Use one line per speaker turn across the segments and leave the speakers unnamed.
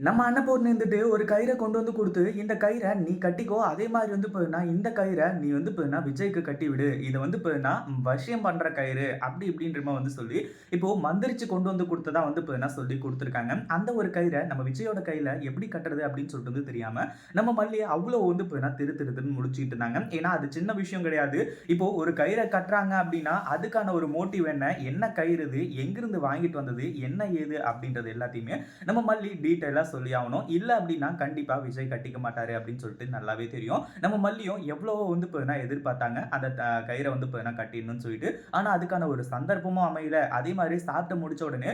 நம்ம அன்னபூர்ணி இருந்துட்டு ஒரு கயிற கொண்டு வந்து குடுத்து, "இந்த கயிற நீ கட்டிக்கோ. அதே மாரி வந்து பார்த்தீங்கன்னா, இந்த கயிற நீ வந்து பார்த்தீங்கன்னா விஜய்க்கு கட்டிவிடு. இத வந்து பார்த்தீங்கன்னா வசியம் பண்ற கயிறு." அப்படி இப்படின்ற மாரி வந்து சொல்லி, இப்போ மந்திரிச்சு கொண்டு வந்து குடுத்ததா வந்து பார்த்தீங்கன்னா சொல்லி குடுத்துருக்காங்க. அந்த ஒரு கயிற நம்ம விஜயோட கையில எப்படி கட்டுறது அப்படின்னு சொல்லிட்டு வந்து தெரியாம, நம்ம மல்லி அவ்வளோ வந்து பார்த்தீங்கன்னா திரு திரு திருன்னு முழிச்சுட்டு இருந்தாங்க. ஏன்னா, அது சின்ன விஷயம் கிடையாது. இப்போ ஒரு கயிற கட்டுறாங்க அப்படின்னா, அதுக்கான ஒரு மோட்டிவ் என்ன? என்ன கயிறு இது? எங்கிருந்து வாங்கிட்டு வந்தது? என்ன ஏது? அப்படின்றது எல்லாத்தையுமே நம்ம மல்லி டீட்டெயிலா சொல்லி ஆகணும். இல்ல அப்படின்னா கண்டிப்பா விஜய் கட்டிக்க மாட்டாரு அப்படின்னு சொல்லிட்டு நல்லாவே தெரியும். நம்ம மல்லியும் எவ்வளவோ வந்து பார்த்தீங்கன்னா எதிர்பார்த்தாங்க. அந்த கயிற வந்து பார்த்தீங்கன்னா கட்டிடணும்னு சொல்லிட்டு. ஆனா அதுக்கான ஒரு சந்தர்ப்பமும் அமையல. அதே மாரி சாப்பிட்டு முடிச்ச உடனே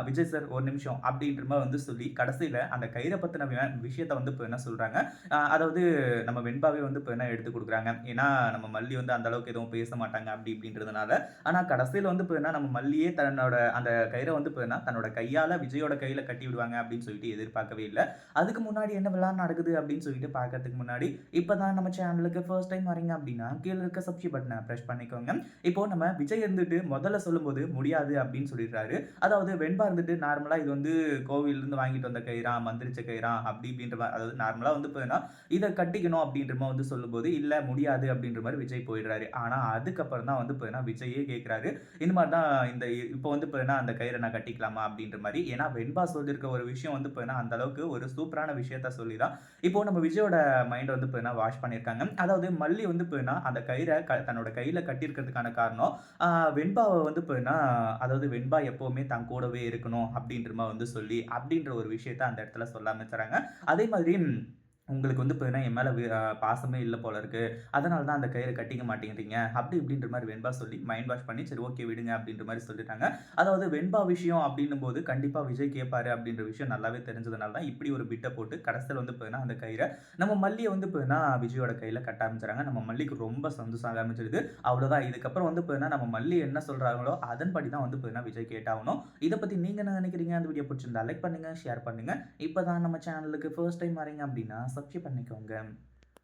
விஜய் சார் ஒரு நிமிஷம் அப்படின்ற மாரி வந்து சொல்லி கடைசியில அந்த கயிற பத்தின விஷயத்த வந்து பார்த்தீங்கன்னா சொல்றாங்க. அதாவது நம்ம வெண்பாவே வந்து பார்த்தீங்கன்னா எடுத்துக் குடுக்குறாங்க. ஏன்னா நம்ம மல்லி வந்து அந்த அளவுக்கு எதுவும் பேச மாட்டாங்க அப்படி இப்படின்றதுனால. ஆனா கடைசியில வந்து பார்த்தீங்கன்னா நம்ம மல்லியே தன்னோட அந்த கயிற வந்து பார்த்தீங்கன்னா தன்னோட கையால விஜயோட கையில கட்டி விடுவாங்க அப்படின்னு சொல்லிட்டு எதிர்பார்க்கவே இல்ல. அதுக்கு முன்னாடி என்ன விளையாட்டு நடக்குது அப்படின்னு சொல்லிட்டு பார்க்கறதுக்கு முன்னாடி, இப்பதான் நம்ம சேனலுக்கு ஃபர்ஸ்ட் டைம் வரீங்க அப்படின்னா, கீழ இருக்க சப்ஸ்கிரைப் பட்டன பிரஸ் பண்ணிக்கோங்க. இப்போ நம்ம விஜய் இருந்துட்டு முதல்ல சொல்லும்போது முடியாது அப்படின்னு சொல்லிடுறாரு. அதாவது வெண்பா இருந்துட்டு நார்மலா இது வந்து கோவில்ல இருந்து வாங்கிட்டு வந்த கயிறாம், மந்திரிச்ச கயிறாம் அப்படி இப்படின்ற மாரி அதாவது நார்மலா வந்து பார்த்தீங்கன்னா, இத கட்டிக்கணும் அப்படின்ற மாரி வந்து சொல்லும்போது, இல்ல முடியாது அப்படின்ற மாரி விஜய் போயிடுறாரு. ஆனா அதுக்கப்புறம் தான் வந்து பார்த்தீங்கன்னா, விஜயே கேட்கிறாரு. இந்த மாரி தான் இப்போ வந்து பார்த்தீங்கன்னா, அந்த கயிற நான் கட்டிக்கலாமா அப்படின்ற மாரி. ஏன்னா வெண்பா சொல்லியிருக்க ஒரு விஷயம் வந்து பார்த்தீங்கன்னா, அந்த அளவுக்கு ஒரு சூப்பரான விஷயத்த சொல்லி தான், இப்போ நம்ம விஜயோட மைண்ட் வந்து பார்த்தீங்கன்னா, வாஷ் பண்ணியிருக்காங்க. அதாவது மல்லி வந்து பார்த்தீங்கன்னா, அந்த கயிற தன்னோட கையில கட்டியிருக்கிறதுக்கான காரணம், ஆ வெண்பாவ வந்து பார்த்தீங்கன்னா, அதாவது வெண்பா எப்பவுமே தன் கூடவே இருக்கணும் அப்படின்ற மாரி வந்து சொல்லி, அப்படின்ற ஒரு விஷயத்த அந்த இடத்துல சொல்ல ஆரம்பிச்சுறாங்க. அதே மாதிரி உங்களுக்கு வந்து பார்த்தீங்கன்னா, என் மேல பாசமே இல்ல போல இருக்கு. அதனால தான் அந்த கயிற கட்டிக்க மாட்டேங்கிறீங்க. அப்படி இப்படின்ற மாரி வெண்பா சொல்லி மைண்ட் வாஷ் பண்ணி, சரி ஓகே விடுங்க அப்படின்ற மாரி சொல்லிட்டாங்க. அதாவது வெண்பா விஷயம் அப்படின்னும்போது கண்டிப்பா விஜய் கேட்பாரு அப்படின்ற விஷயம் நல்லாவே தெரிஞ்சதுனால தான் இப்படி ஒரு பிட்ட போட்டு கடைசியில வந்து பார்த்தீங்கன்னா, அந்த கயிற நம்ம மல்லிய வந்து பார்த்தீங்கன்னா, விஜயோட கையில கட்ட ஆரம்பிச்சுறாங்க. நம்ம மல்லிக்கு ரொம்ப சந்தோஷம் ஆக ஆரம்பிச்சிருது. அவ்வளோதான் இதுக்கப்புறம் வந்து பார்த்தீங்கன்னா, நம்ம மல்லி என்ன சொல்றாங்களோ அதன்படி தான் வந்து பார்த்தீங்கன்னா, விஜய் கேட்டாகணும். இத பத்தி நீங்க என்ன நினைக்கிறீங்க? அந்த வீடியோ புடிச்சிருந்தா லைக் பண்ணுங்க, ஷேர் பண்ணுங்க. இப்ப தான் நம்ம சேனலுக்கு ஃபர்ஸ்ட் டைம் வரீங்க அப்படின்னா, சப்ஸ்கிரைப் பண்ணிக்கோங்க.